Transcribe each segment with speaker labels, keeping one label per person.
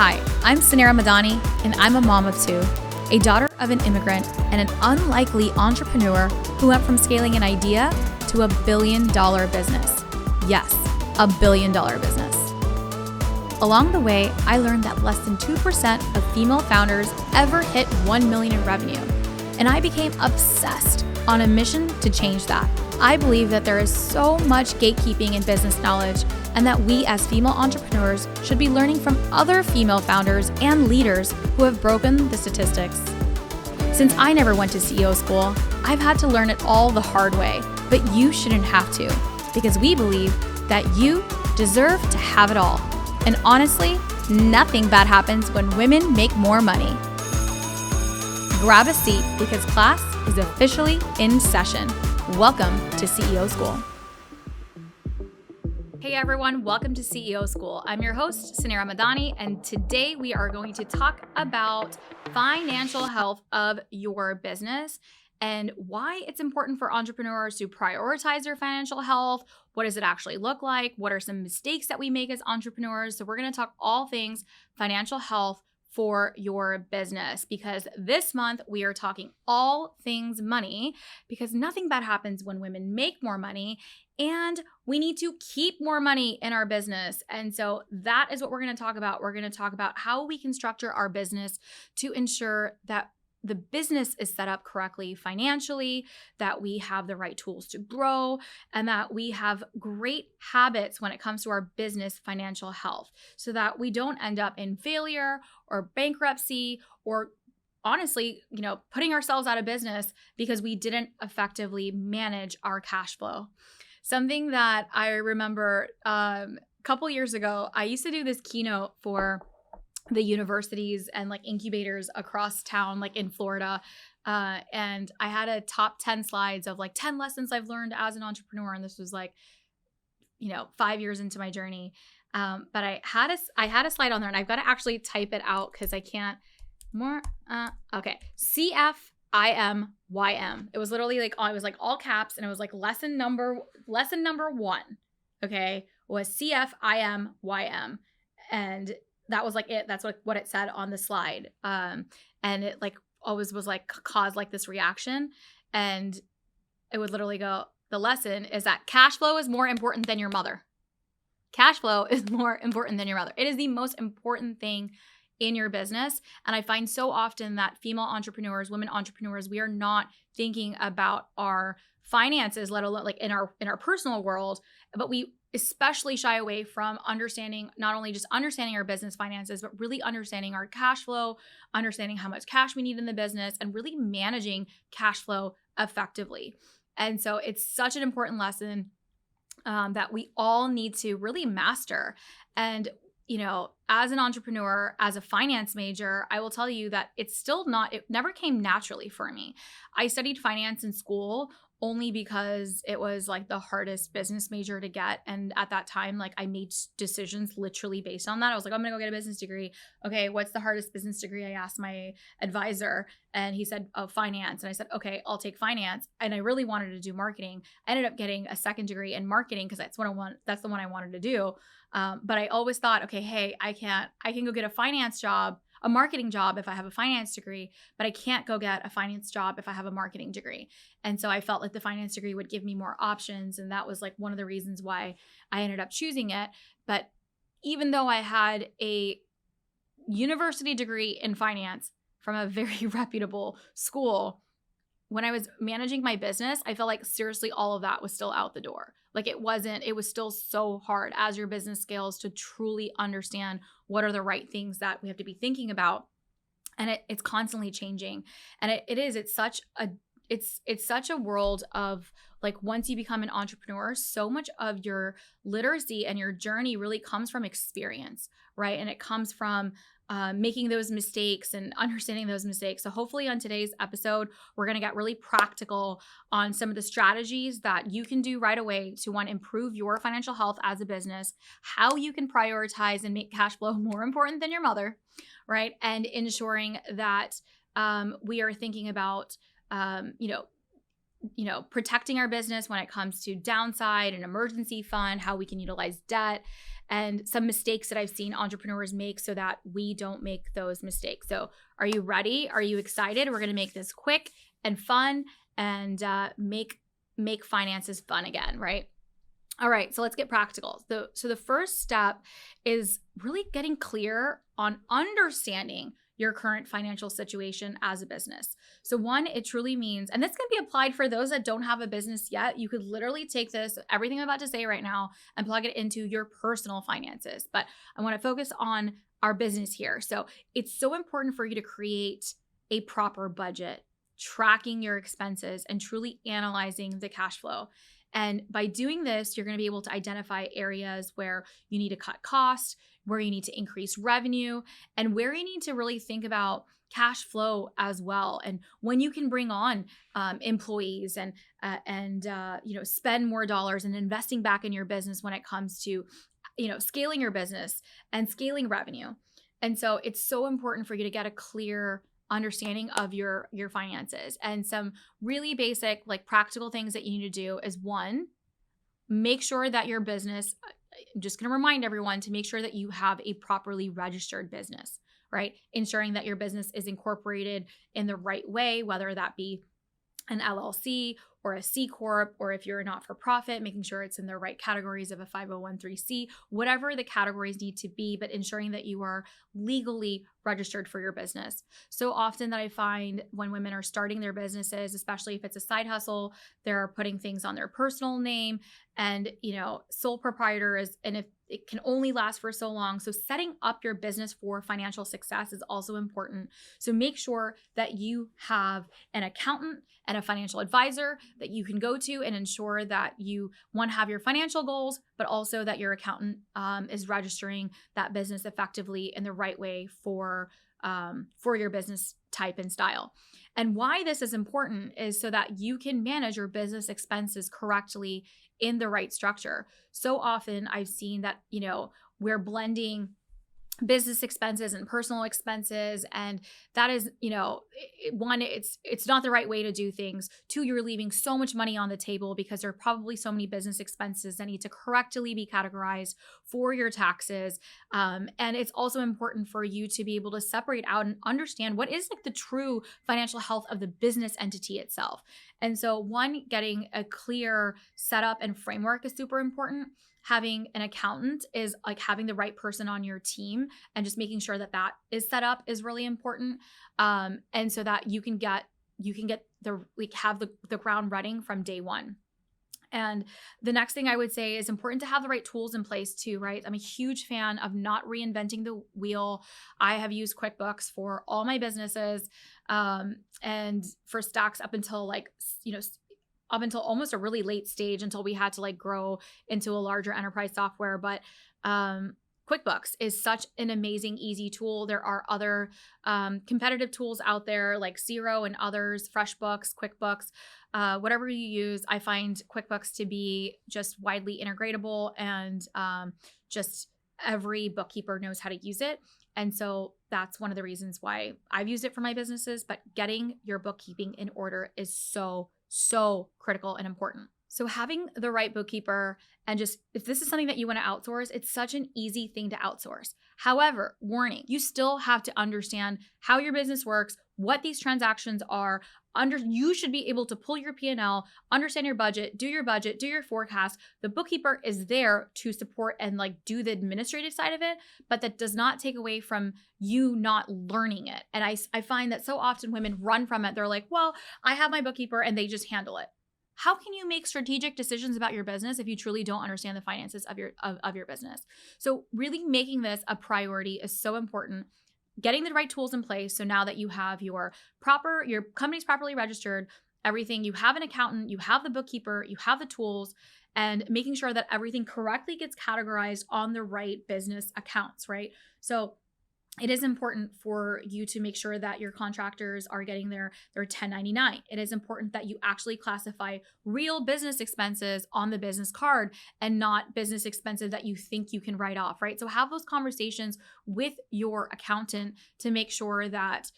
Speaker 1: Hi, I'm Suneera and I'm a mom of two, a daughter of an immigrant, and an unlikely entrepreneur who went from scaling an idea to $1 billion business. Yes, $1 billion business. Along the way, I learned that less than 2% of female founders ever hit 1 million in revenue, and I became obsessed on a mission to change that. I believe that there is so much gatekeeping in business knowledge, and that we as female entrepreneurs should be learning from other female founders and leaders who have broken the statistics. Since I never went to CEO school, I've had to learn it all the hard way, but you shouldn't have to, because we believe that you deserve to have it all. And honestly, nothing bad happens when women make more money. Grab a seat because class is officially in session. Welcome to CEO School. Hey everyone, welcome to CEO School. I'm your host, Suneera, and today we are going to talk about financial health of your business and why it's important for entrepreneurs to prioritize their financial health. What does it actually look like? What are some mistakes that we make as entrepreneurs? So we're going to talk all things financial health for your business, because this month we are talking all things money, because nothing bad happens when women make more money, and we need to keep more money in our business. And so that is what we're going to talk about. We're going to talk about how we can structure our business to ensure that the business is set up correctly financially, that we have the right tools to grow, and that we have great habits when it comes to our business financial health, so that we don't end up in failure or bankruptcy or honestly, putting ourselves out of business because we didn't effectively manage our cash flow. Something that I remember a couple years ago, I used to do this keynote for the universities and like incubators across town, like in Florida. And I had a top 10 slides of like 10 lessons I've learned as an entrepreneur. And this was like, 5 years into my journey. But I had a slide on there, and I've got to actually type it out because I can't more. Okay. CFIMYM. It was literally like, it was like all caps, and it was like lesson number 1. Okay. Was CFIMYM. And that was like it. That's what it said on the slide. And it like always was like caused like this reaction. And it would literally go, the lesson is that cash flow is more important than your mother. Cash flow is more important than your mother. It is the most important thing in your business. And I find so often that female entrepreneurs, women entrepreneurs, we are not thinking about our finances, let alone like in our personal world, but we especially shy away from understanding, not only just understanding our business finances, but really understanding our cash flow, understanding how much cash we need in the business, and really managing cash flow effectively. And so it's such an important lesson that we all need to really master. And as an entrepreneur, as a finance major, I will tell you that it never came naturally for me. I studied finance in school only because it was like the hardest business major to get. And at that time, like I made decisions literally based on that. I was like, I'm going to go get a business degree. Okay, what's the hardest business degree? I asked my advisor, and he said, oh, finance. And I said, okay, I'll take finance. And I really wanted to do marketing. I ended up getting a second degree in marketing because that's the one I wanted to do. But I always thought, okay, hey, I can go get a marketing job if I have a finance degree, but I can't go get a finance job if I have a marketing degree. And so I felt like the finance degree would give me more options. And that was like one of the reasons why I ended up choosing it. But even though I had a university degree in finance from a very reputable school, when I was managing my business, I felt like seriously all of that was still out the door. Like it was still so hard as your business scales to truly understand what are the right things that we have to be thinking about. And it's constantly changing. And it's such a world of like, once you become an entrepreneur, so much of your literacy and your journey really comes from experience, right? And it comes from making those mistakes and understanding those mistakes. So hopefully on today's episode, we're going to get really practical on some of the strategies that you can do right away to improve your financial health as a business, how you can prioritize and make cash flow more important than your mother, right? And ensuring that we are thinking about, protecting our business when it comes to downside and emergency fund, how we can utilize debt, and some mistakes that I've seen entrepreneurs make so that we don't make those mistakes. So are you ready? Are you excited? We're going to make this quick and fun and make finances fun again, right? All right, so let's get practical. So the first step is really getting clear on understanding your current financial situation as a business. So one, it truly means, and this can be applied for those that don't have a business yet. You could literally take this, everything I'm about to say right now, and plug it into your personal finances. But I want to focus on our business here. So it's so important for you to create a proper budget, tracking your expenses, and truly analyzing the cash flow. And by doing this, you're going to be able to identify areas where you need to cut costs, where you need to increase revenue, and where you need to really think about cash flow as well. And when you can bring on employees and spend more dollars and investing back in your business when it comes to scaling your business and scaling revenue. And so it's so important for you to get a clear understanding of your finances. And some really basic, like practical things that you need to do is one, make sure that your business, I'm just going to remind everyone to make sure that you have a properly registered business, right? Ensuring that your business is incorporated in the right way, whether that be an LLC or a C Corp, or if you're a not-for-profit, making sure it's in the right categories of a 501(c), whatever the categories need to be, but ensuring that you are legally registered for your business. So often that I find when women are starting their businesses, especially if it's a side hustle, they're putting things on their personal name, and sole proprietor is, and if it can only last for so long. So setting up your business for financial success is also important. So make sure that you have an accountant and a financial advisor that you can go to and ensure that you, one, have your financial goals, but also that your accountant is registering that business effectively in the right way for your business type and style. And why this is important is so that you can manage your business expenses correctly in the right structure. So often I've seen that, we're blending business expenses and personal expenses, and that is, one, it's not the right way to do things. Two, you're leaving so much money on the table because there are probably so many business expenses that need to correctly be categorized for your taxes. And it's also important for you to be able to separate out and understand what is like the true financial health of the business entity itself. And so one, getting a clear setup and framework is super important. Having an accountant is like having the right person on your team, and just making sure that that is set up is really important. And so that you can get have the ground running from day one. And the next thing I would say is important to have the right tools in place too, right? I'm a huge fan of not reinventing the wheel. I have used QuickBooks for all my businesses, and for Stacks up until up until almost a really late stage, until we had to grow into a larger enterprise software. But QuickBooks is such an amazing, easy tool. There are other competitive tools out there like Xero and others, FreshBooks, QuickBooks, whatever you use. I find QuickBooks to be just widely integratable, and just every bookkeeper knows how to use it. And so that's one of the reasons why I've used it for my businesses. But getting your bookkeeping in order is so critical and important. So having the right bookkeeper, and just if this is something that you want to outsource, it's such an easy thing to outsource. However, warning, you still have to understand how your business works, what these transactions are. You should be able to pull your P&L, understand your budget, do your forecast. The bookkeeper is there to support and do the administrative side of it, but that does not take away from you not learning it. And I find that so often women run from it. They're like, well, I have my bookkeeper and they just handle it. How can you make strategic decisions about your business if you truly don't understand the finances of your business? So really making this a priority is so important. Getting the right tools in place. So now that you have your company's properly registered, everything, you have an accountant, you have the bookkeeper, you have the tools, and making sure that everything correctly gets categorized on the right business accounts, right? So it is important for you to make sure that your contractors are getting their 1099. It is important that you actually classify real business expenses on the business card and not business expenses that you think you can write off, right? So have those conversations with your accountant to make sure that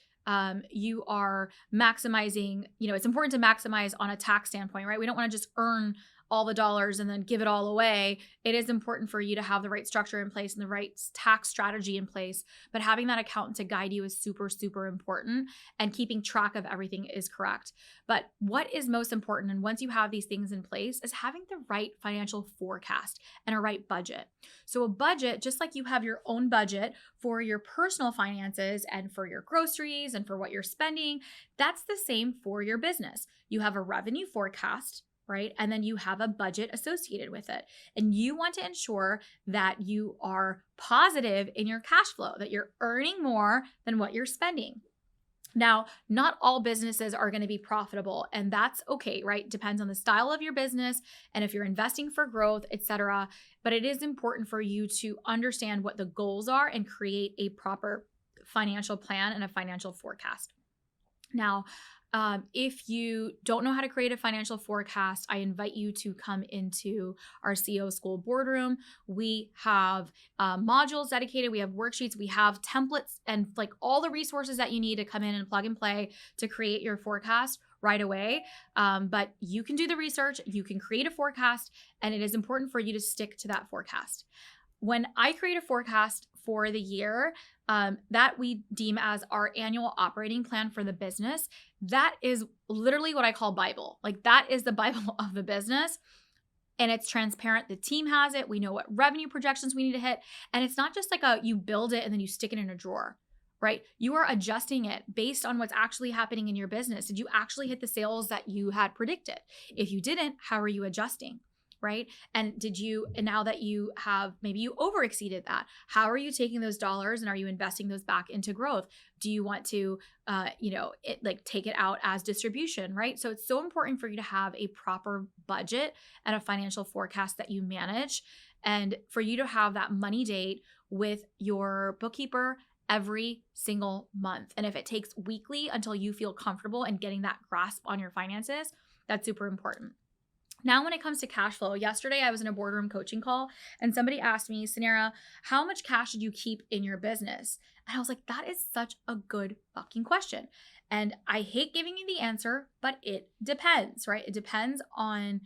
Speaker 1: you are maximizing, it's important to maximize on a tax standpoint, right? We don't want to just earn all the dollars and then give it all away. It is important for you to have the right structure in place and the right tax strategy in place. But having that accountant to guide you is super, super important, and keeping track of everything is correct. But what is most important, and once you have these things in place, is having the right financial forecast and a right budget. So a budget, just like you have your own budget for your personal finances and for your groceries and for what you're spending, that's the same for your business. You have a revenue forecast, right? And then you have a budget associated with it. And you want to ensure that you are positive in your cash flow, that you're earning more than what you're spending. Now, not all businesses are going to be profitable, and that's okay, right? Depends on the style of your business and if you're investing for growth, etc. But it is important for you to understand what the goals are and create a proper financial plan and a financial forecast. Now, if you don't know how to create a financial forecast, I invite you to come into our CEO School boardroom. We have modules dedicated. We have worksheets. We have templates and like all the resources that you need to come in and plug and play to create your forecast right away. But you can do the research, you can create a forecast, and it is important for you to stick to that forecast. When I create a forecast for the year, that we deem as our annual operating plan for the business, that is literally what I call Bible. Like that is the Bible of the business. And it's transparent. The team has it. We know what revenue projections we need to hit. And it's not just like you build it and then you stick it in a drawer, right? You are adjusting it based on what's actually happening in your business. Did you actually hit the sales that you had predicted? If you didn't, how are you adjusting? Right? And now that you have, maybe you over exceeded that, how are you taking those dollars and are you investing those back into growth? Do you want to, take it out as distribution, right? So it's so important for you to have a proper budget and a financial forecast that you manage, and for you to have that money date with your bookkeeper every single month. And if it takes weekly until you feel comfortable and getting that grasp on your finances, that's super important. Now, when it comes to cash flow, yesterday I was in a boardroom coaching call and somebody asked me, Suneera, how much cash did you keep in your business? And I was like, that is such a good fucking question. And I hate giving you the answer, but it depends, right? It depends on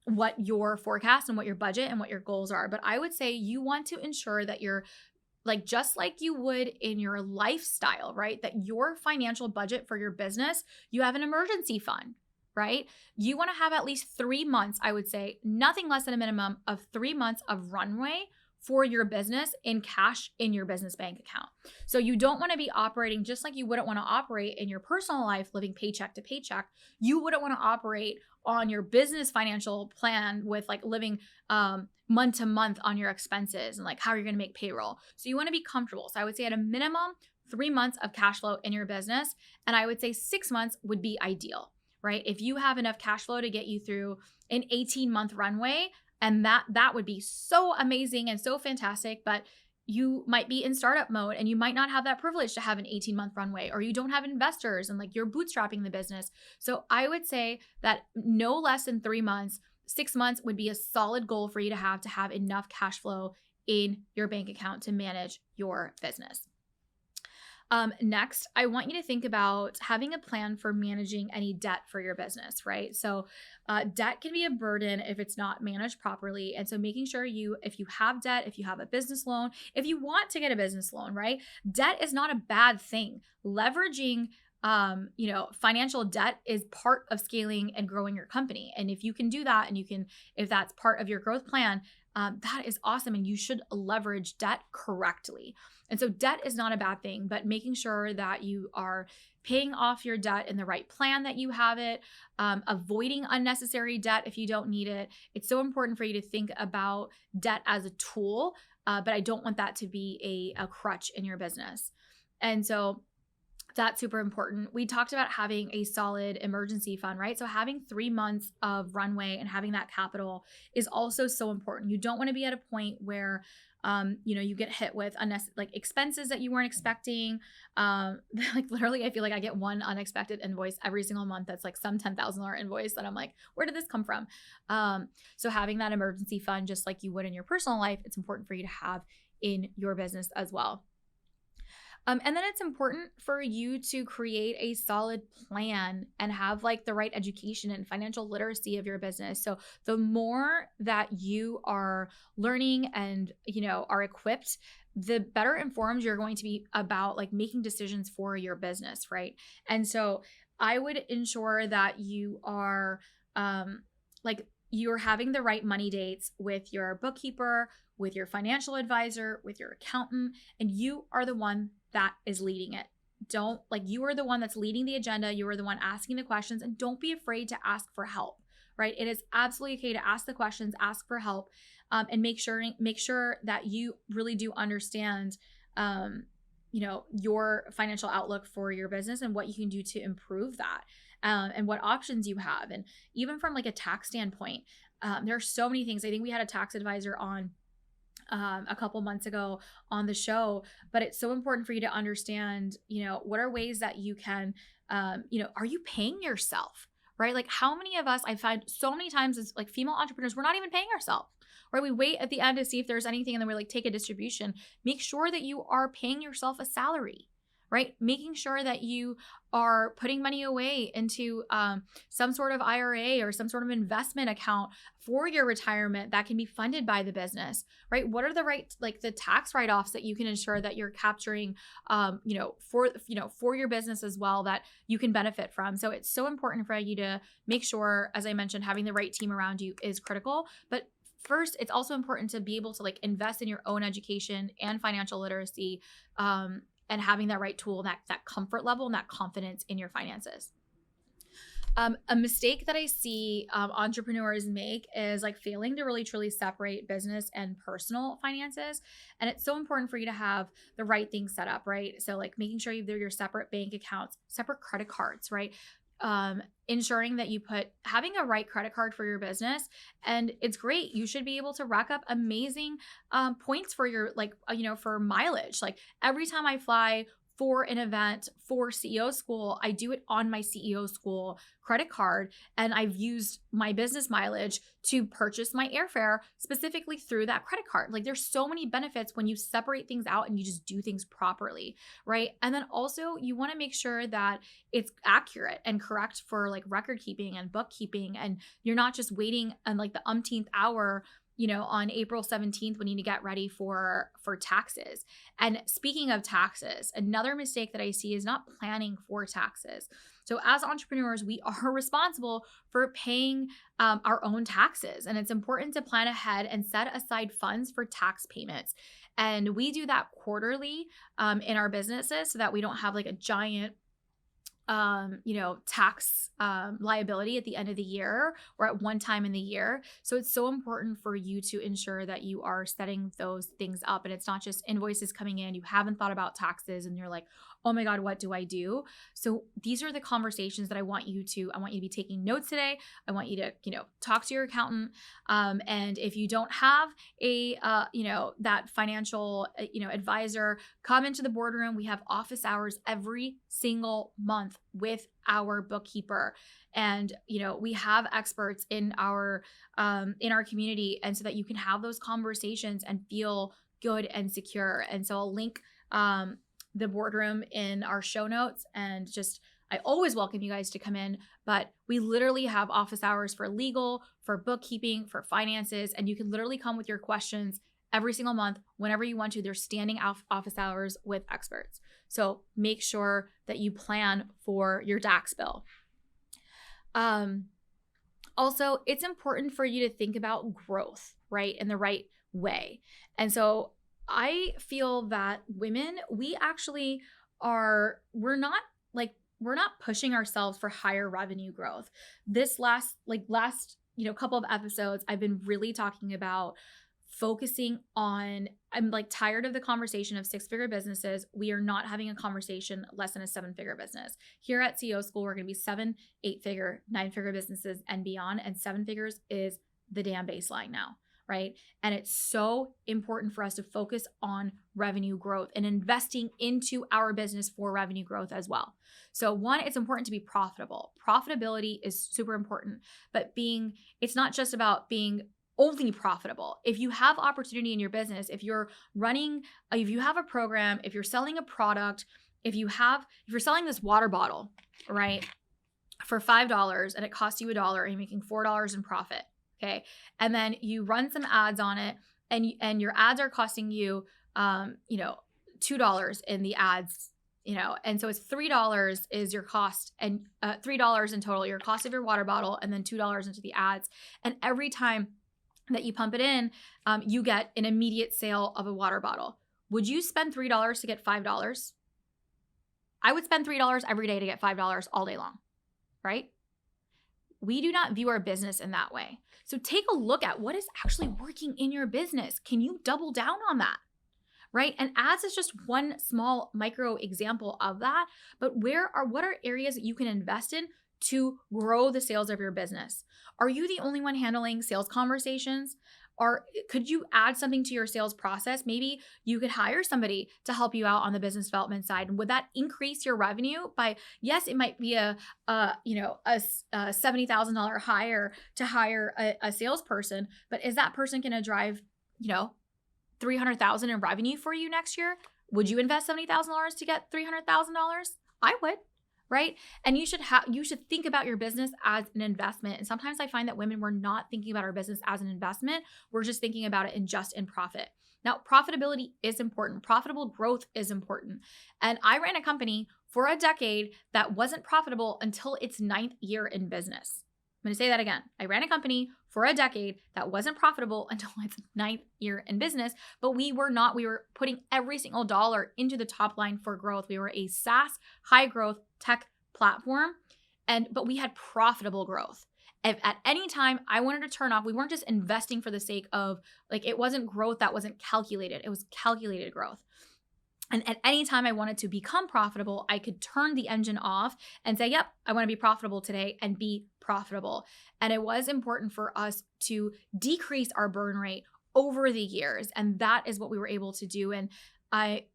Speaker 1: what your forecast and what your budget and what your goals are. But I would say you want to ensure that you're just like you would in your lifestyle, right? That your financial budget for your business, you have an emergency fund, right? You want to have at least 3 months, I would say, nothing less than a minimum of 3 months of runway for your business in cash in your business bank account. So you don't want to be operating just like you wouldn't want to operate in your personal life, living paycheck to paycheck. You wouldn't want to operate on your business financial plan with like living month to month on your expenses and like how you're going to make payroll. So you want to be comfortable. So I would say at a minimum, 3 months of cash flow in your business. And I would say 6 months would be ideal. Right? If you have enough cash flow to get you through an 18-month runway, and that would be so amazing and so fantastic, but you might be in startup mode and you might not have that privilege to have an 18-month runway, or you don't have investors and like you're bootstrapping the business. So I would say that no less than 3 months, 6 months would be a solid goal for you to have enough cash flow in your bank account to manage your business. Next, I want you to think about having a plan for managing any debt for your business, right? So debt can be a burden if it's not managed properly. And so making sure if you have debt, if you have a business loan, if you want to get a business loan, right? Debt is not a bad thing. Leveraging financial debt is part of scaling and growing your company. And if you can do that and if that's part of your growth plan, that is awesome. And you should leverage debt correctly. And so debt is not a bad thing, but making sure that you are paying off your debt in the right plan, that you have it, avoiding unnecessary debt if you don't need it. It's so important for you to think about debt as a tool, but I don't want that to be a crutch in your business. And so that's super important. We talked about having a solid emergency fund, right? So having 3 months of runway and having that capital is also so important. You don't want to be at a point where you get hit with expenses that you weren't expecting. Like literally, I feel like I get one unexpected invoice every single month. That's like some $10,000 invoice that I'm like, where did this come from? So having that emergency fund, just like you would in your personal life, it's important for you to have in your business as well. And then it's important for you to create a solid plan and have like the right education and financial literacy of your business. So the more that you are learning and, are equipped, the better informed you're going to be about like making decisions for your business, right? And so I would ensure that you are like you're having the right money dates with your bookkeeper, with your financial advisor, with your accountant, and you are the one that is leading it. Don't like you are the one that's leading the agenda. You are the one asking the questions, and don't be afraid to ask for help, right? It is absolutely okay to ask the questions, ask for help, and make sure that you really do understand, your financial outlook for your business and what you can do to improve that, and what options you have. And even from like a tax standpoint, there are so many things. I think we had a tax advisor on a couple months ago on the show, but it's so important for you to understand, what are ways that you can, are you paying yourself, right? Like how many of us I find so many times as like female entrepreneurs, we're not even paying ourselves, right? We wait at the end to see if there's anything and then we like take a distribution. Make sure that you are paying yourself a salary, right? Making sure that you are putting money away into some sort of IRA or some sort of investment account for your retirement that can be funded by the business, right? What are the like the tax write-offs that you can ensure that you're capturing, for your business as well that you can benefit from. So it's so important for you to make sure, as I mentioned, having the right team around you is critical. But first, it's also important to be able to like invest in your own education and financial literacy, and having that right tool, that comfort level and that confidence in your finances. A mistake that I see entrepreneurs make is like failing to really truly separate business and personal finances. And it's so important for you to have the right things set up, right? So like making sure they're your separate bank accounts, separate credit cards, right? Ensuring that having a right credit card for your business. And it's great. You should be able to rack up amazing points for your, for mileage. Like every time I fly for an event for CEO school, I do it on my CEO school credit card. And I've used my business mileage to purchase my airfare specifically through that credit card. Like there's so many benefits when you separate things out and you just do things properly, right? And then also you want to make sure that it's accurate and correct for like record keeping and bookkeeping. And you're not just waiting on like the umpteenth hour, on April 17th, we need to get ready for taxes. And speaking of taxes, another mistake that I see is not planning for taxes. So as entrepreneurs, we are responsible for paying our own taxes. And it's important to plan ahead and set aside funds for tax payments. And we do that quarterly in our businesses so that we don't have like a giant tax liability at the end of the year or at one time in the year. So it's so important for you to ensure that you are setting those things up and it's not just invoices coming in. You haven't thought about taxes and you're like, oh my God, what do I do? So these are the conversations that I want you to be taking notes today. I want you to, talk to your accountant. And if you don't have a, that financial, advisor, come into the boardroom. We have office hours every single month with our bookkeeper. And, we have experts in our community. And so that you can have those conversations and feel good and secure. And so I'll link, the boardroom in our show notes, and I always welcome you guys to come in, but we literally have office hours for legal, for bookkeeping, for finances, and you can literally come with your questions every single month whenever you want to. There's standing office hours with experts. So make sure that you plan for your tax bill. Also, it's important for you to think about growth, right, in the right way. And so I feel that women, we actually we're not pushing ourselves for higher revenue growth. This last couple of episodes, I've been really talking about focusing on, I'm like tired of the conversation of 6-figure businesses. We are not having a conversation less than a 7-figure business. Here at CEO School, we're going to be 7, 8-figure, 9-figure businesses and beyond. And 7 figures is the damn baseline now. Right? And it's so important for us to focus on revenue growth and investing into our business for revenue growth as well. So one, it's important to be profitable. Profitability is super important, but it's not just about being only profitable. If you have opportunity in your business, if you're running, if you have a program, if you're selling a product, if you're selling this water bottle, right, for $5 and it costs you $1 and you're making $4 in profit, okay, and then you run some ads on it, and your ads are costing you, $2 in the ads, and so it's $3 is your cost, and $3 in total, your cost of your water bottle, and then $2 into the ads, and every time that you pump it in, you get an immediate sale of a water bottle. Would you spend $3 to get $5? I would spend $3 every day to get $5 all day long, right? We do not view our business in that way. So take a look at what is actually working in your business. Can you double down on that? Right? And ads is just one small micro example of that. But what are areas that you can invest in to grow the sales of your business? Are you the only one handling sales conversations? Or could you add something to your sales process? Maybe you could hire somebody to help you out on the business development side. And would that increase your revenue by, yes, it might be a $70,000 hire to hire a salesperson, but is that person going to drive, $300,000 in revenue for you next year? Would you invest $70,000 to get $300,000? I would, right? And you should think about your business as an investment. And sometimes I find that women, we're not thinking about our business as an investment. We're just thinking about it in profit. Now, profitability is important. Profitable growth is important. And I ran a company for a decade that wasn't profitable until its 9th year in business. I'm going to say that again. I ran a company for a decade that wasn't profitable until its 9th year in business, but we were putting every single dollar into the top line for growth. We were a SaaS high growth tech platform, but we had profitable growth. If at any time I wanted to turn off, we weren't just investing for the sake of, it wasn't growth that wasn't calculated. It was calculated growth. And at any time I wanted to become profitable, I could turn the engine off and say, yep, I want to be profitable today, and be profitable. And it was important for us to decrease our burn rate over the years. And that is what we were able to do. And I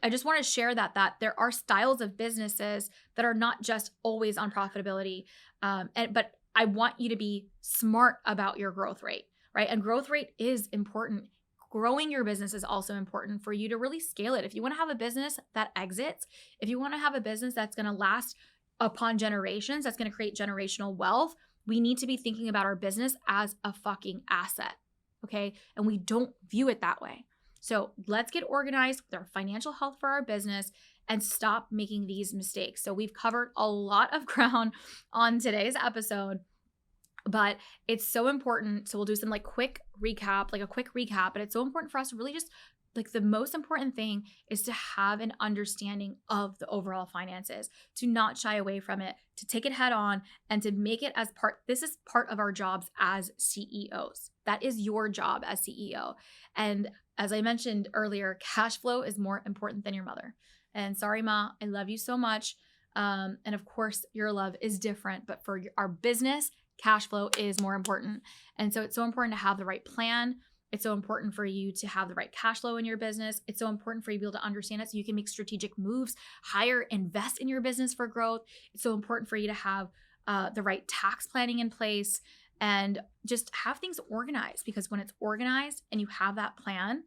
Speaker 1: just want to share that there are styles of businesses that are not just always on profitability. But I want you to be smart about your growth rate, right? And growth rate is important. Growing your business is also important for you to really scale it. If you want to have a business that exits, if you want to have a business that's going to last upon generations, that's going to create generational wealth, we need to be thinking about our business as a fucking asset, okay? And we don't view it that way. So let's get organized with our financial health for our business and stop making these mistakes. So we've covered a lot of ground on today's episode, but it's so important. So we'll do some a quick recap, but it's so important for us to really just, the most important thing is to have an understanding of the overall finances, to not shy away from it, to take it head on, and to make it as this is part of our jobs as CEOs. That is your job as CEO. And as I mentioned earlier, cash flow is more important than your mother. And sorry, Ma, I love you so much. And of course, your love is different, but for our business, cash flow is more important. And so it's so important to have the right plan. It's so important for you to have the right cash flow in your business. It's so important for you to be able to understand it so you can make strategic moves, hire, invest in your business for growth. It's so important for you to have the right tax planning in place and just have things organized, because when it's organized and you have that plan,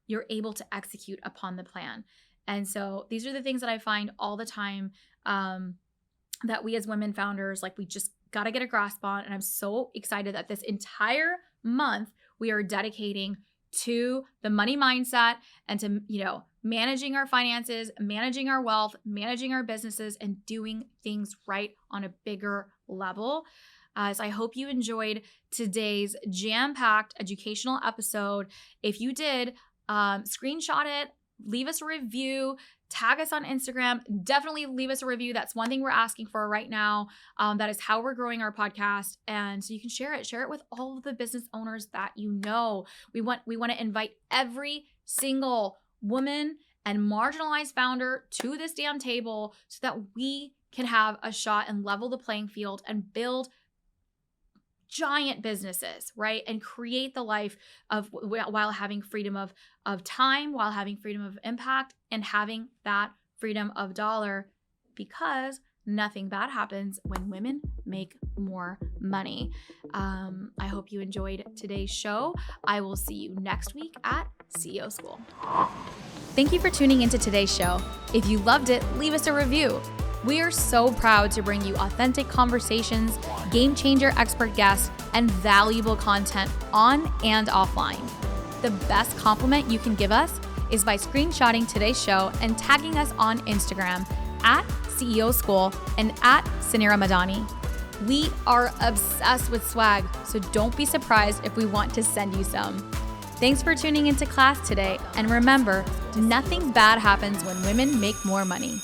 Speaker 1: you're able to execute upon the plan. And so these are the things that I find all the time that we as women founders, we just got to get a grasp on. And I'm so excited that this entire month we are dedicating to the money mindset and to, managing our finances, managing our wealth, managing our businesses, and doing things right on a bigger level. So I hope you enjoyed today's jam-packed educational episode. If you did, screenshot it, leave us a review, tag us on Instagram. Definitely leave us a review. That's one thing we're asking for right now. That is how we're growing our podcast. And so you can share it with all of the business owners that you know. We want to invite every single woman and marginalized founder to this damn table so that we can have a shot and level the playing field and build giant businesses, right? And create the life of, while having freedom of time, while having freedom of impact, and having that freedom of dollar, because nothing bad happens when women make more money. I hope you enjoyed today's show. I will see you next week at CEO School. Thank you for tuning into today's show. If you loved it, leave us a review. We are so proud to bring you authentic conversations, game changer expert guests, and valuable content on and offline. The best compliment you can give us is by screenshotting today's show and tagging us on Instagram at CEO School and at Suneera Madani. We are obsessed with swag, so don't be surprised if we want to send you some. Thanks for tuning into class today, and remember, nothing bad happens when women make more money.